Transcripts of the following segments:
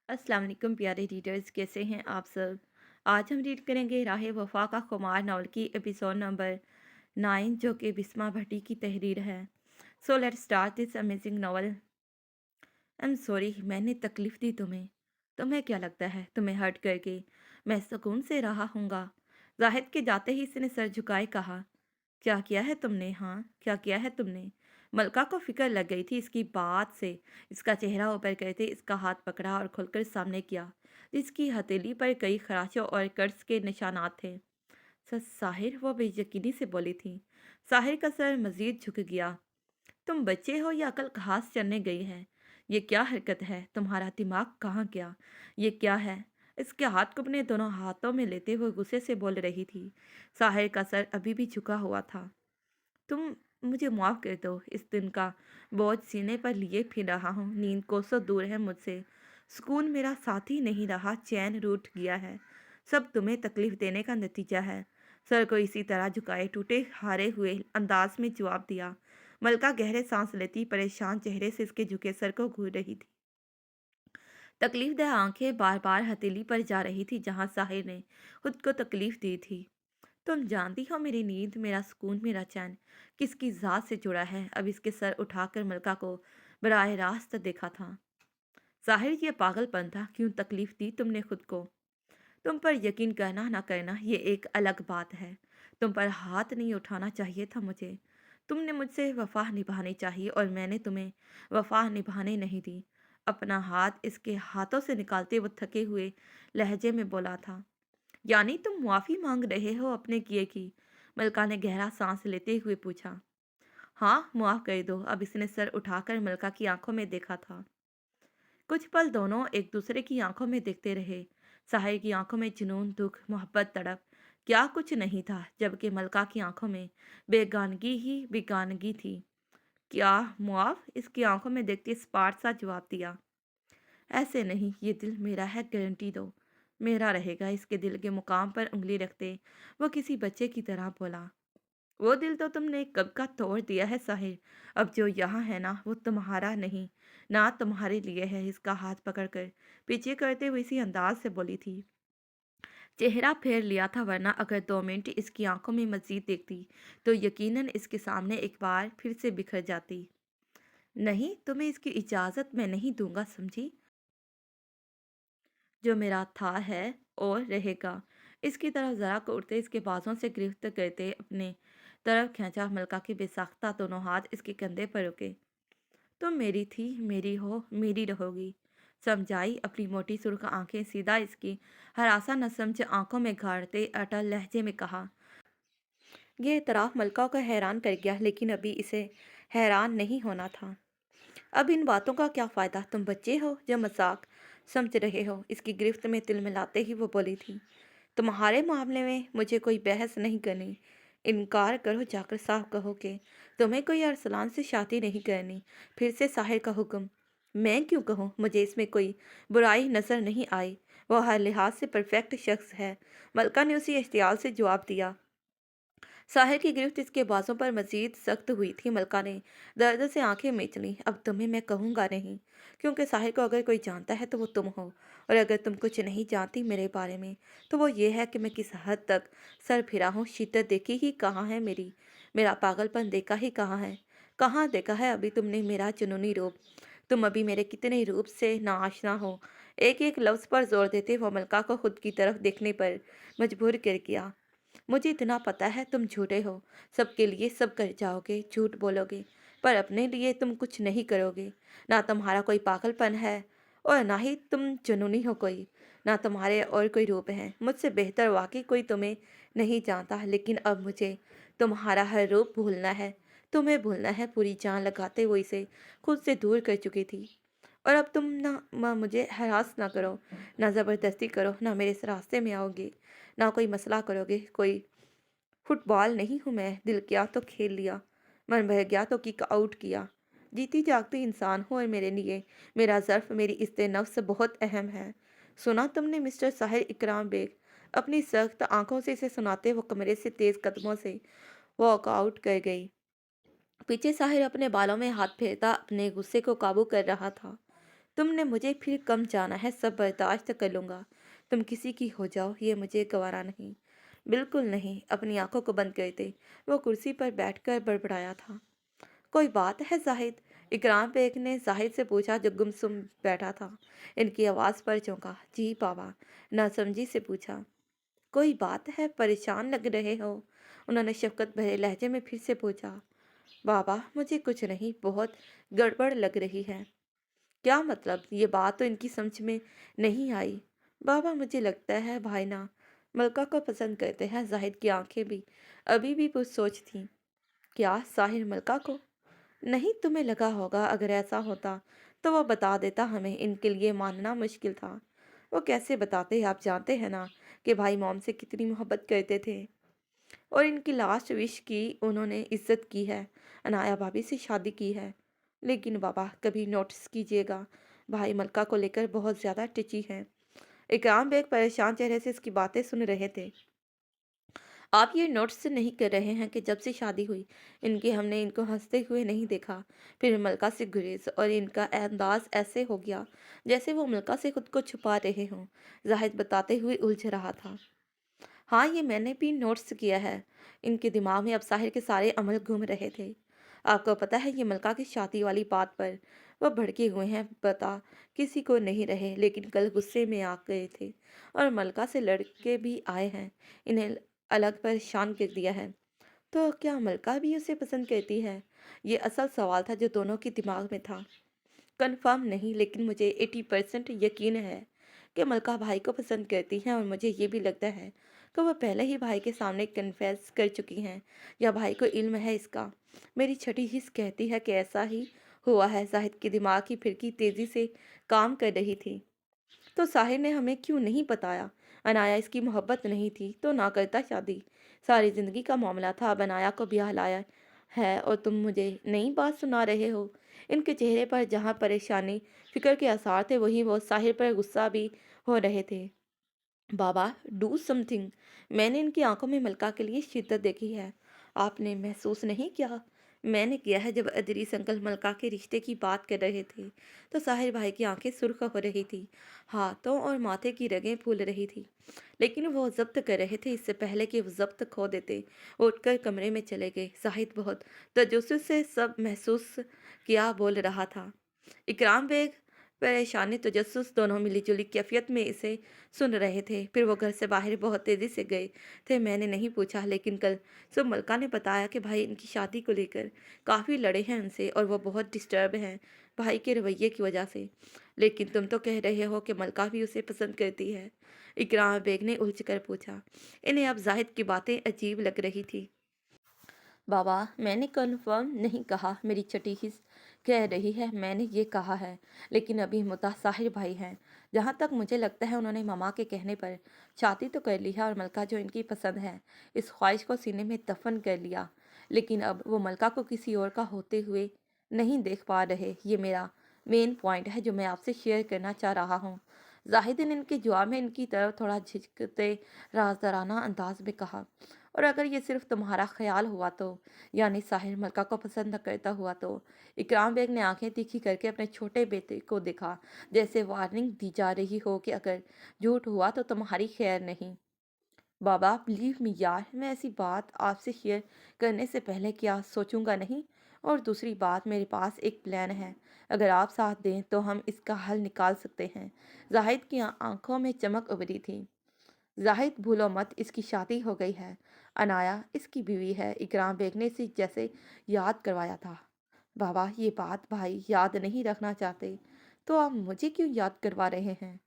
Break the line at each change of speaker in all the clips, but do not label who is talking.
अस्सलाम वालेकुम प्यारे रीडर्स, कैसे हैं आप सब। आज हम रीड करेंगे राह वफा का खुमार नावल की एपिसोड नंबर 9, जो कि बिस्मा भट्टी की तहरीर है। So let's start this amazing novel. I am sorry, मैंने तकलीफ दी तुम्हें। तुम्हें क्या लगता है तुम्हें हर्ट करके मैं सुकून से रहा हूँगा? जाहिद के जाते ही इसने सर झुकाए कहा, क्या किया है तुमने? हाँ, क्या किया है तुमने? मलका को फिक्र लग गई थी इसकी बात से। इसका चेहरा ऊपर करते इसका हाथ पकड़ा और खुलकर सामने किया, जिसकी हथेली पर कई खराशों और कर्ज के निशानात थे। सच साहिर, वो बेयकीनी से बोली थी। साहिर का सर मजीद झुक गया। तुम बच्चे हो या अकल घास चरने गई है? ये क्या हरकत है? तुम्हारा दिमाग कहाँ गया? ये क्या है? इसके हाथ को अपने दोनों हाथों में लेते हुए गुस्से से बोल रही थी। साहिर का सर अभी भी झुका हुआ था। तुम मुझे माफ़ कर दो, इस दिन का बोझ सीने पर लिए फिर रहा हूँ। नींद कोसों दूर है मुझसे। सुकून मेरा साथी नहीं रहा, चैन रूठ गया है। सब तुम्हें तकलीफ देने का नतीजा है। सर को इसी तरह झुकाए टूटे हारे हुए अंदाज में जवाब दिया। मलका गहरे सांस लेती परेशान चेहरे से इसके झुके सर को घूर रही थी। तकलीफदेह आंखें बार बार हथेली पर जा रही थी जहां साहिर ने खुद को तकलीफ दी थी। तुम जानती हो मेरी नींद, मेरा सुकून, मेरा चैन किसकी ज़ात से जुड़ा है? अब इसके सर उठाकर मलका को बराह रास्त देखा था। ज़ाहिर ये पागलपन था, क्यों तकलीफ दी तुमने खुद को? तुम पर यकीन करना ना करना ये एक अलग बात है। तुम पर हाथ नहीं उठाना चाहिए था मुझे। तुमने मुझसे वफा निभानी चाहिए और मैंने तुम्हें वफा निभाने नहीं दी। अपना हाथ इसके हाथों से निकालते वो थके हुए लहजे में बोला था। यानी तुम माफ़ी मांग रहे हो अपने किए की? मलका ने गहरा सांस लेते हुए पूछा। हाँ, मुआफ़ कर दो। अब इसने सर उठाकर मलका की आंखों में देखा था। कुछ पल दोनों एक दूसरे की आंखों में देखते रहे। साहिर की आंखों में जुनून, दुख, मोहब्बत, तड़प, क्या कुछ नहीं था, जबकि मलका की आंखों में बेगानगी ही बेगानगी थी। क्या मुआफ़? इसकी आंखों में देखते स्पार्ट सा जवाब दिया। ऐसे नहीं, ये दिल मेरा है, गारंटी दो मेरा रहेगा। इसके दिल के मुकाम पर उंगली रखते वो किसी बच्चे की तरह बोला। वो दिल तो तुमने कब का तोड़ दिया है साहिर। अब जो यहाँ है ना, वो तुम्हारा नहीं, ना तुम्हारे लिए है। इसका हाथ पकड़कर पीछे करते हुए इसी अंदाज से बोली थी। चेहरा फेर लिया था, वरना अगर 2 मिनट इसकी आंखों में मजीद देखती तो यकीनन इसके सामने एक बार फिर से बिखर जाती। नहीं, तुम्हें इसकी इजाज़त मैं नहीं दूंगा, समझी? जो मेरा था है और रहेगा। इसकी तरफ ज़रा को उड़ते इसके बाजों से गिरफ्त करते अपने तरफ खींचा। मलका के बेसाख्ता दोनों हाथ इसके कंधे पर रुके। तुम मेरी थी, मेरी हो, मेरी रहोगी, समझाई। अपनी मोटी सुर्ख आंखें सीधा इसकी हरासा न समझ आंखों में गाड़ते अटल लहजे में कहा। यह इतराफ़ मलका को हैरान कर गया, लेकिन अभी इसे हैरान नहीं होना था। अब इन बातों का क्या फ़ायदा? तुम बच्चे हो जो मजाक समझ रहे हो। इसकी गिरफ्त में तिल मिलाते ही वो बोली थी। तुम्हारे मामले में मुझे कोई बहस नहीं करनी। इनकार करो, जाकर साफ कहो कि तुम्हें कोई अरसलान से शादी नहीं करनी। फिर से साहिर का हुक्म। मैं क्यों कहूँ? मुझे इसमें कोई बुराई नज़र नहीं आई। वो हर लिहाज से परफेक्ट शख्स है। मलका ने उसी एहतियात से जवाब दिया। साहिर की गिरफ्त इसके बाजों पर मजीद सख्त हुई थी। मलका ने दर्द से आंखें मीच लीं। अब तुम्हें मैं कहूँगा नहीं, क्योंकि साहिर को अगर कोई जानता है तो वो तुम हो, और अगर तुम कुछ नहीं जानती मेरे बारे में तो वो ये है कि मैं किस हद तक सर फिरा हूँ। शिद्दत देखी ही कहाँ है मेरी? मेरा पागलपन देखा ही कहाँ है? कहाँ देखा है अभी तुमने मेरा जुनूनी रूप? तुम अभी मेरे कितने रूप से नाआशना हो। एक एक लफ्ज़ पर जोर देते वो मलका को खुद की तरफ देखने पर मजबूर कर गया। मुझे इतना पता है तुम झूठे हो। सबके लिए सब कर जाओगे, झूठ बोलोगे, पर अपने लिए तुम कुछ नहीं करोगे। ना तुम्हारा कोई पागलपन है और ना ही तुम जुनूनी हो कोई। ना तुम्हारे और कोई रूप है। मुझसे बेहतर वाकई कोई तुम्हें नहीं जानता, लेकिन अब मुझे तुम्हारा हर रूप भूलना है। तुम्हें भूलना है। पूरी जान लगाते हुए इसे खुद से दूर कर चुकी थी। और अब तुम मुझे हरास ना करो, ना ज़बरदस्ती करो, ना मेरे इस रास्ते में आओगे, ना कोई मसला करोगे। कोई फुटबॉल नहीं हूँ मैं। दिल किया तो खेल लिया, मन बह गया तो किक आउट किया। जीती जागती इंसान हूँ और मेरे लिए मेरा ज़र्फ, मेरी इज्जत नफ्स बहुत अहम है। सुना तुमने मिस्टर साहिर इकराम बेग? अपनी सख्त आंखों से इसे सुनाते वो कमरे से तेज कदमों से वॉक आउट कर गई। पीछे साहिर अपने बालों में हाथ फेरता अपने गुस्से को काबू कर रहा था। तुम ने मुझे फिर कम जाना है, सब बर्दाश्त कर लूँगा। तुम किसी की हो जाओ, ये मुझे गवारा नहीं। बिल्कुल नहीं। अपनी आंखों को बंद करते वो कुर्सी पर बैठकर बड़बड़ाया था। कोई बात है ज़ाहिद? इकराम बेग ने ज़ाहिद से पूछा जो गुमसुम बैठा था। इनकी आवाज़ पर चौंका। जी बाबा, नासमझी से पूछा। कोई बात है? परेशान लग रहे हो? उन्होंने शफकत भरे लहजे में फिर से पूछा। बाबा, मुझे कुछ नहीं, बहुत गड़बड़ लग रही है। क्या मतलब? ये बात तो इनकी समझ में नहीं आई। बाबा, मुझे लगता है भाई ना मलका को पसंद करते हैं। जाहिद की आंखें भी अभी भी कुछ सोच थीं। क्या साहिर मलका को? नहीं, तुम्हें लगा होगा। अगर ऐसा होता तो वो बता देता हमें। इनके लिए मानना मुश्किल था। वो कैसे बताते? आप जानते हैं ना कि भाई मॉम से कितनी मोहब्बत करते थे। और इनकी लास्ट विश की उन्होंने इज्जत की है, अनाया भाभी से शादी की है। लेकिन बाबा, कभी नोटिस कीजिएगा, भाई मलका को लेकर बहुत ज़्यादा टिची है। इकराम बेग परेशान चेहरे से इसकी बातें सुन रहे थे। आप ये नोटिस नहीं कर रहे हैं कि जब से शादी हुई हमने इनको हंसते हुए नहीं देखा। फिर मलका से गुरेज और इनका अंदाज ऐसे हो गया जैसे वो मलका से खुद को छुपा रहे हों। जाहिद बताते हुए उलझ रहा था। हाँ, ये मैंने भी नोट्स किया है। इनके दिमाग में अब साहिर के सारे अमल घूम रहे थे। आपको पता है, ये मलका की शादी वाली बात पर वह भड़के हुए हैं। बता किसी को नहीं रहे, लेकिन कल गुस्से में आ गए थे और मलका से लड़के भी आए हैं। इन्हें अलग परेशान कर दिया है। तो क्या मलका भी उसे पसंद करती है? ये असल सवाल था जो दोनों के दिमाग में था। कंफर्म नहीं, लेकिन मुझे 80% यकीन है कि मलका भाई को पसंद करती हैं। और मुझे ये भी लगता है कि वह पहले ही भाई के सामने कन्फेस कर चुकी हैं, या भाई को इल्म है इसका। मेरी छठी हिस्स कहती है कि ऐसा ही हुआ है। जाहिद के दिमाग की फिरकी तेजी से काम कर रही थी। तो साहिर ने हमें क्यों नहीं बताया? अनाया इसकी मोहब्बत नहीं थी तो ना करता शादी। सारी जिंदगी का मामला था। अब अनाया को ब्याह लाया है और तुम मुझे नई बात सुना रहे हो। इनके चेहरे पर जहाँ परेशानी फिक्र के आसार थे, वहीं वो साहिर पर गुस्सा भी हो रहे थे। बाबा, डू समथिंग। मैंने इनकी आंखों में मलका के लिए शिद्दत देखी है। आपने महसूस नहीं किया? मैंने किया है। जब अदरीस अंकल मलका के रिश्ते की बात कर रहे थे तो साहिर भाई की आंखें सुर्ख हो रही थी, हाथों और माथे की रगें फूल रही थी। लेकिन वो जब्त कर रहे थे। इससे पहले कि वो जब्त खो देते, वो उठकर कमरे में चले गए। साहिद बहुत तजुस्सुस से सब महसूस किया बोल रहा था। इकराम बेग परेशानी तजस्सुस दोनों मिलीजुली कैफियत में इसे सुन रहे थे। फिर वो घर से बाहर बहुत तेजी से गए थे। मैंने नहीं पूछा, लेकिन कल सुबह मलका ने बताया कि भाई इनकी शादी को लेकर काफ़ी लड़े हैं उनसे और वो बहुत डिस्टर्ब हैं भाई के रवैये की वजह से। लेकिन तुम तो कह रहे हो कि मलका भी उसे पसंद करती है। इकराम बेग ने उलझ कर पूछा। इन्हें अब जाहिद की बातें अजीब लग रही थी। बाबा, मैंने कन्फर्म नहीं कहा। मेरी छठी हिस्स कह रही है मैंने ये कहा है। लेकिन अभी मुद्दा साहिर भाई हैं। जहाँ तक मुझे लगता है उन्होंने मामा के कहने पर शादी तो कर ली है और मलका जो इनकी पसंद है, इस ख्वाहिश को सीने में दफन कर लिया। लेकिन अब वो मलका को किसी और का होते हुए नहीं देख पा रहे। ये मेरा मेन पॉइंट है जो मैं आपसे शेयर करना चाह रहा हूँ। जाहिद ने इनके जवाब में इनकी तरफ थोड़ा झिझकते राजदाराना अंदाज में कहा। और अगर ये सिर्फ तुम्हारा ख्याल हुआ तो, यानी साहिर मलका को पसंद न करता हुआ तो? इकराम बेग ने आंखें तीखी करके अपने छोटे बेटे को देखा, जैसे वार्निंग दी जा रही हो कि अगर झूठ हुआ तो तुम्हारी खैर नहीं। बाबा, बिलीव मी यार, मैं ऐसी बात आपसे शेयर करने से पहले क्या सोचूंगा नहीं। और दूसरी बात, मेरे पास एक प्लान है। अगर आप साथ दें तो हम इसका हल निकाल सकते हैं। जाहिद की आंखों में चमक उभरी थी। जाहिद, भूलो मत, इसकी शादी हो गई है। अनाया इसकी बीवी है। इकराम बेग ने इसे जैसे याद करवाया था। बाबा, ये बात भाई याद नहीं रखना चाहते तो आप मुझे क्यों याद करवा रहे हैं?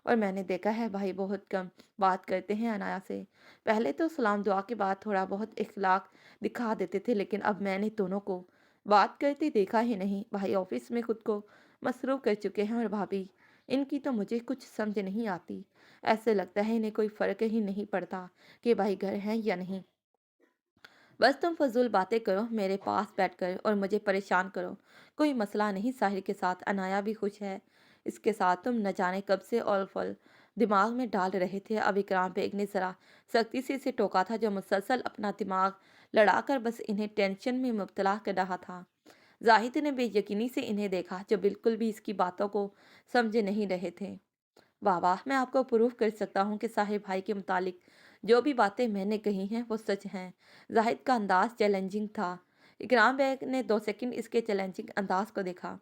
और मैंने देखा है भाई बहुत कम बात करते हैं अनाया से। पहले तो सलाम दुआ के बाद थोड़ा बहुत इखलाक दिखा देते थे, लेकिन अब मैंने दोनों को बात करते देखा ही नहीं। भाई ऑफिस में खुद को मसरूफ कर चुके हैं और भाभी इनकी तो मुझे कुछ समझ नहीं आती। ऐसे लगता है इन्हें कोई फर्क ही नहीं पड़ता कि भाई घर हैं या नहीं। बस तुम फजूल बातें करो मेरे पास बैठकर और मुझे परेशान करो। कोई मसला नहीं साहिर के साथ, अनाया भी खुश है इसके साथ। तुम न जाने कब से और फल दिमाग में डाल रहे थे। अब इकराम बेग ने जरा सख्ती से इसे टोका था, जो मुसलसल अपना दिमाग लड़ाकर बस इन्हें टेंशन में मुब्तला कर रहा था। जाहिद ने बेयकीनी से इन्हें देखा, जो बिल्कुल भी इसकी बातों को समझे नहीं रहे थे। वाह वाह, मैं आपको प्रूव कर सकता हूँ कि साहिर भाई के मुतालिक जो भी बातें मैंने कही हैं वो सच हैं। जाहिद का अंदाज चैलेंजिंग था। इकराम बेग ने 2 सेकंड इसके चैलेंजिंग अंदाज को देखा।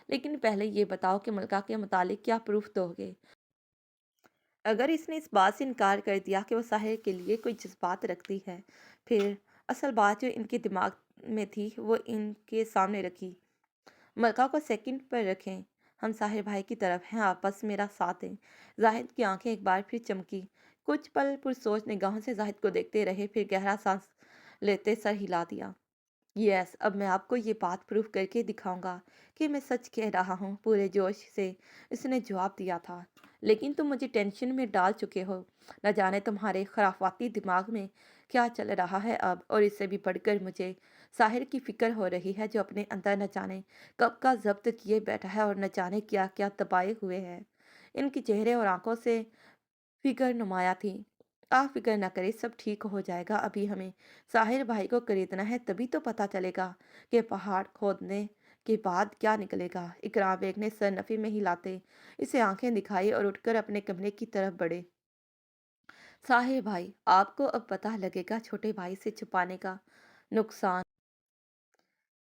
लेकिन पहले ये बताओ कि मलका के मुतालिक क्या प्रूफ दोगे? अगर इसने इस बात से इनकार कर दिया कि वो साहिर के लिए कोई जज्बात रखती है, फिर असल बात जो इनके दिमाग में थी वो इनके सामने रखी। मलका को सेकंड पर रखें। हम साहिर भाई की तरफ हैं, आप बस मेरा साथ दें। जाहिद की आंखें एक बार फिर चमकी। कुछ पल पुरसोच निगाहों से जाहिद को देखते रहे, फिर गहरा सांस लेते सर हिला दिया। यस, अब मैं आपको ये बात प्रूफ करके दिखाऊंगा कि मैं सच कह रहा हूँ, पूरे जोश से उसने जवाब दिया था। लेकिन तुम मुझे टेंशन में डाल चुके हो। न जाने तुम्हारे खराफाती दिमाग में क्या चल रहा है अब, और इससे भी बढ़कर मुझे साहिर की फिक्र हो रही है, जो अपने अंदर न जाने कब का जब्त किए बैठा है और न जाने क्या क्या दबाए हुए है। इनके चेहरे और आंखों से फिक्र नुमाया थी। आप फिक्र न करें, सब ठीक हो जाएगा। अभी हमें साहिर भाई को खरीदना है, तभी तो पता चलेगा कि पहाड़ खोदने के बाद क्या निकलेगा। इकराम बेग ने सर नफी में हिलाते इसे आंखें दिखाई और उठकर अपने कमरे की तरफ बढ़े। साहिर भाई, आपको अब पता लगेगा छोटे भाई से छुपाने का नुकसान।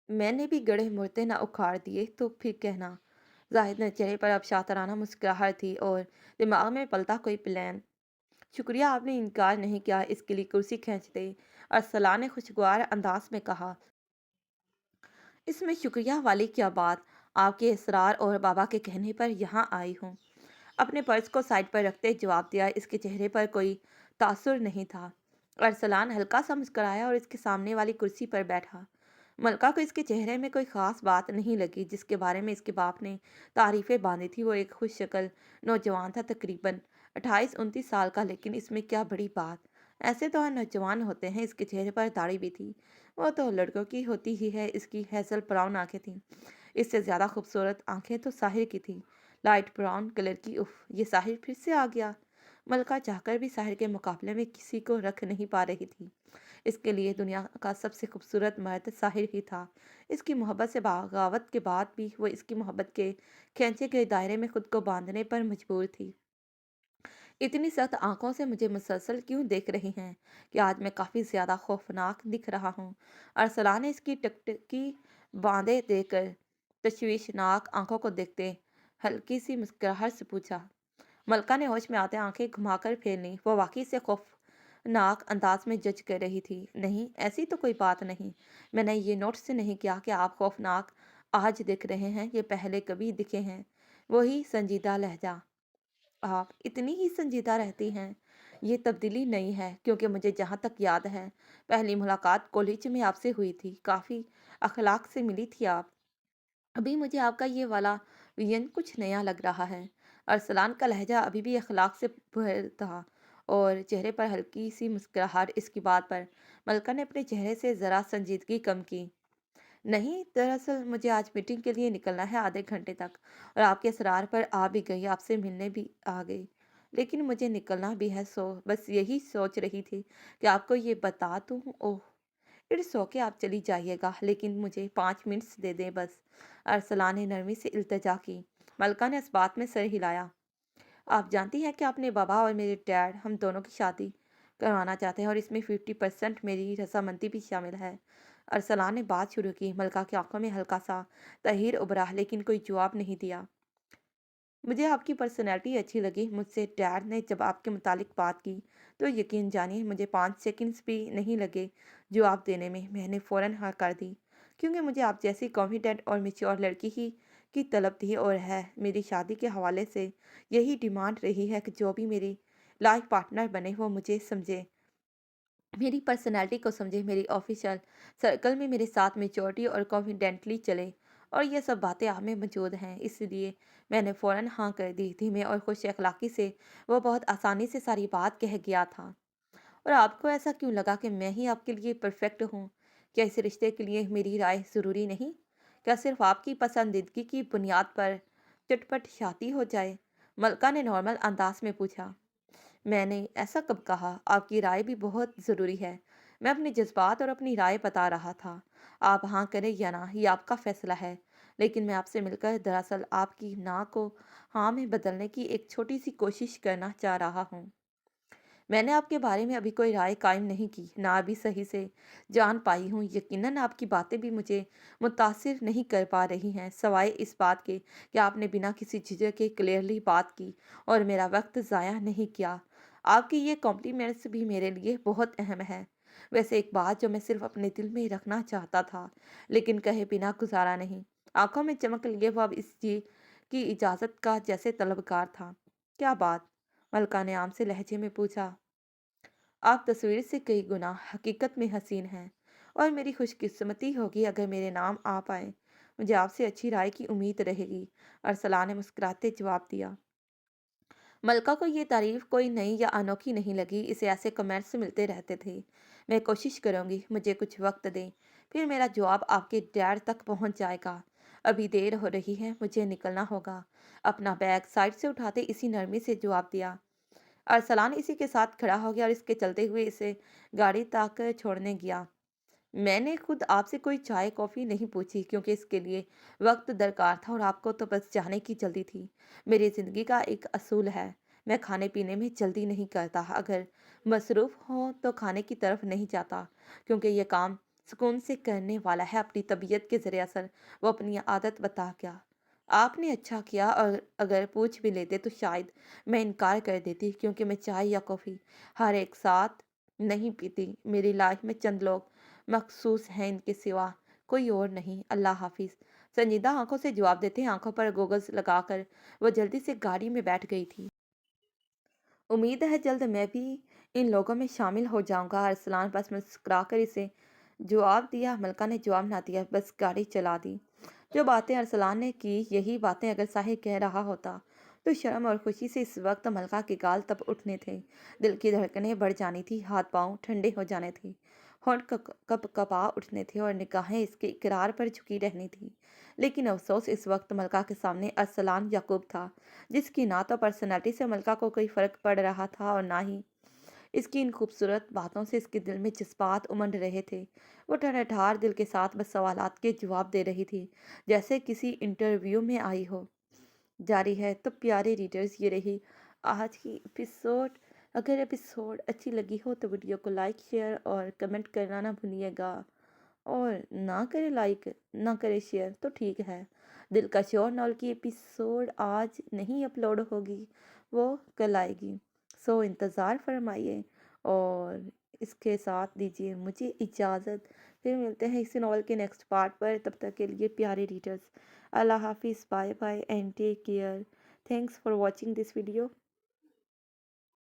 मैंने भी गड़े मुर्दे ना उखाड़ दिए तो फिर कहना। जाहिद ने चेहरे पर अब शातराना मुस्कुराहट थी और दिमाग में पलता कोई प्लान। शुक्रिया, आपने इनकार नहीं किया। इसके लिए कुर्सी खींचते अरसलान ने खुशगवार अंदाज में कहा। इसमें शुक्रिया वाली क्या बात, आपके इसरार और बाबा के कहने पर यहाँ आई हूँ। अपने पर्स को साइड पर रखते जवाब दिया। इसके चेहरे पर कोई तासुर नहीं था। अरसलान हल्का सा मुस्कुराया और इसके सामने वाली कुर्सी पर बैठा। मलका को इसके चेहरे में कोई खास बात नहीं लगी जिसके बारे में इसके बाप ने तारीफें बांधी थी। वो एक खुश शक्ल नौजवान था, तकरीबन 28-29 साल का, लेकिन इसमें क्या बड़ी बात। ऐसे तो हर नौजवान होते हैं। इसके चेहरे पर दाढ़ी भी थी, वो तो लड़कों की होती ही है। इसकी हैसल ब्राउन आंखें थीं। इससे ज़्यादा खूबसूरत आंखें तो साहिर की थीं, लाइट ब्राउन कलर की। उफ, ये साहिर फिर से आ गया। मलका चाहकर भी साहिर के मुकाबले में किसी को रख नहीं पा रही थी। इसके लिए दुनिया का सबसे खूबसूरत मर्द साहिर ही था। इसकी मोहब्बत से बगावत के बाद भी वो इसकी मोहब्बत के खींचे गए दायरे में खुद को बांधने पर मजबूर थी। इतनी सख्त आंखों से मुझे मुसलसल क्यों देख रही हैं कि आज मैं काफ़ी ज़्यादा खौफनाक दिख रहा हूँ? अरसलान ने इसकी टकटकी बांधे देकर तशवीशनाक आंखों को देखते हल्की सी मुस्कुराहट से पूछा। मलका ने होश में आते आंखें घुमाकर फेर लीं। वो वाकई से खौफनाक अंदाज में जज कर रही थी। नहीं, ऐसी तो कोई बात नहीं। मैंने ये नोटिस नहीं किया कि आप खौफनाक आज दिख रहे हैं, ये पहले कभी दिखे हैं। वही संजीदा लहजा। आप इतनी ही संजीदा रहती हैं। ये तब्दीली नहीं है, क्योंकि मुझे जहाँ तक याद है पहली मुलाकात कॉलेज में आपसे हुई थी। काफ़ी अखलाक से मिली थी आप। अभी मुझे आपका ये वाला वियन कुछ नया लग रहा है। अरसलान का लहजा अभी भी अखलाक से भर था और चेहरे पर हल्की सी मुस्कुराहट। इसकी बात पर मलका ने अपने चेहरे से ज़रा संजीदगी कम की। नहीं, दरअसल मुझे आज मीटिंग के लिए निकलना है आधे घंटे तक, और आपके असरार पर आ भी गई, आपसे मिलने भी आ गई। लेकिन मुझे निकलना भी है, सो बस यही सोच रही थी कि आपको ये बता दूँ। ओह, इट्स ओके, आप चली जाइएगा, लेकिन मुझे 5 मिनट्स दे दें बस। अरसलान ने नरमी से इल्तजा की। मलका ने इस बात में सर हिलाया। आप जानती हैं कि अपने बाबा और मेरे डैड हम दोनों की शादी करवाना चाहते हैं, और इसमें 50% मेरी रजामंदी भी शामिल है। अरसलान ने बात शुरू की। मलका की आंखों में हल्का सा तहीर उभरा, लेकिन कोई जवाब नहीं दिया। मुझे आपकी पर्सनैलिटी अच्छी लगी। मुझसे डैड ने जब आपके मुतालिक बात की तो यकीन जानिए मुझे 5 सेकंड्स भी नहीं लगे जवाब देने में। मैंने फ़ौरन हाँ कर दी, क्योंकि मुझे आप जैसी कॉन्फिडेंट और मैच्योर लड़की ही की तलब थी, और है मेरी शादी के हवाले से यही डिमांड रही है कि जो भी मेरी लाइफ पार्टनर बने वो मुझे समझे, मेरी पर्सनैलिटी को समझे, मेरी ऑफिशियल सर्कल में मेरे साथ मैच्योरिटी और कॉन्फिडेंटली चले। और ये सब बातें आप में मौजूद हैं, इसलिए मैंने फ़ौरन हाँ कर दी। धीमे और खुश अखलाकी से वो बहुत आसानी से सारी बात कह गया था। और आपको ऐसा क्यों लगा कि मैं ही आपके लिए परफेक्ट हूँ? क्या इस रिश्ते के लिए मेरी राय ज़रूरी नहीं? क्या सिर्फ आपकी पसंदीदगी की बुनियाद पर चटपट शादी हो जाए? मलका ने नॉर्मल अंदाज में पूछा। मैंने ऐसा कब कहा? आपकी राय भी बहुत ज़रूरी है। मैं अपने जज्बात और अपनी राय बता रहा था। आप हाँ करें या ना, ये आपका फैसला है। लेकिन मैं आपसे मिलकर दरअसल आपकी ना को हाँ में बदलने की एक छोटी सी कोशिश करना चाह रहा हूँ। मैंने आपके बारे में अभी कोई राय कायम नहीं की, ना अभी सही से जान पाई हूँ। यकीनन आपकी बातें भी मुझे मुतासिर नहीं कर पा रही हैं, सवाए इस बात के कि आपने बिना किसी झिझक के क्लियरली बात की और मेरा वक्त ज़ाया नहीं किया। आपकी ये कॉम्प्लीमेंट्स भी मेरे लिए बहुत अहम है। वैसे एक बात जो मैं सिर्फ अपने दिल में रखना चाहता था, लेकिन कहे बिना गुजारा नहीं। आंखों में चमक लिए वो अब इस चीज की इजाज़त का जैसे तलबगार था। क्या बात? मलका ने आम से लहजे में पूछा। आप तस्वीर से कई गुना हकीकत में हसीन हैं और मेरी खुशकिस्मती होगी अगर मेरे नाम आ पाए। मुझे आपसे अच्छी राय की उम्मीद रहेगी। अरसलान ने मुस्कुराते जवाब दिया। मलका को ये तारीफ कोई नई या अनोखी नहीं लगी, इसे ऐसे कमेंट्स मिलते रहते थे। मैं कोशिश करूंगी, मुझे कुछ वक्त दें, फिर मेरा जवाब आपके डैड तक पहुंच जाएगा। अभी देर हो रही है, मुझे निकलना होगा। अपना बैग साइड से उठाते इसी नरमी से जवाब दिया। अरसलान इसी के साथ खड़ा हो गया और इसके चलते हुए इसे गाड़ी तक छोड़ने गया। मैंने खुद आपसे कोई चाय कॉफ़ी नहीं पूछी क्योंकि इसके लिए वक्त दरकार था और आपको तो बस जाने की जल्दी थी। मेरी ज़िंदगी का एक असूल है, मैं खाने पीने में जल्दी नहीं करता। अगर मसरूफ़ हो तो खाने की तरफ नहीं जाता, क्योंकि ये काम सुकून से करने वाला है। अपनी तबीयत के ज़रिए असर वो अपनी आदत बता गया। आपने अच्छा किया, और अगर पूछ भी लेते तो शायद मैं इनकार कर देती, क्योंकि मैं चाय या कॉफ़ी हर एक साथ नहीं पीती। मेरी लाइफ में चंद लोग मखसूस हैं, इनके सिवा कोई और नहीं। अल्लाह हाफिज। संजीदा आंखों से जवाब देते आंखों पर गोगल्स लगाकर वो जल्दी से गाड़ी में बैठ गई थी। उम्मीद है जल्द मैं भी इन लोगों में शामिल हो जाऊंगा। अरसलान बस मुस्कुराकर इसे जवाब दिया। मलका ने जवाब ना दिया, बस गाड़ी चला दी। जो बातें अरसलान ने की, यही बातें अगर साहिर कह रहा होता तो शर्म और खुशी से इस वक्त मलका के गाल तब उठने थे। दिल की धड़कनें बढ़ जानी थी, हाथ पांव ठंडे हो जाने थे, होंठ कप कपा उठने थे और निगाहें इसके इकरार पर झुकी रहनी थी। लेकिन अफसोस, इस वक्त मलका के सामने अरसलान याकूब था, जिसकी ना तो पर्सनैलिटी से मलका को कोई फर्क पड़ रहा था और ना ही इसकी इन खूबसूरत बातों से इसके दिल में जज्बात उमड़ रहे थे। वो ठठार दिल के साथ बस सवालात के जवाब दे रही थी, जैसे किसी इंटरव्यू में आई हो। जारी है। तो प्यारे रीडर्स, ये रही आज की एपिसोड। अगर एपिसोड अच्छी लगी हो तो वीडियो को लाइक शेयर और कमेंट करना ना भूलिएगा। और ना करे लाइक, ना करे शेयर तो ठीक है। दिल का शोर नॉल की एपिसोड आज नहीं अपलोड होगी, वो कल आएगी। सो इंतज़ार फरमाइए और इसके साथ दीजिए मुझे इजाज़त। फिर मिलते हैं इसी नॉवल के नेक्स्ट पार्ट पर। तब तक के लिए प्यारे रीडर्स, अल्लाह हाफिज़, bye bye and take care. Thanks for watching this video.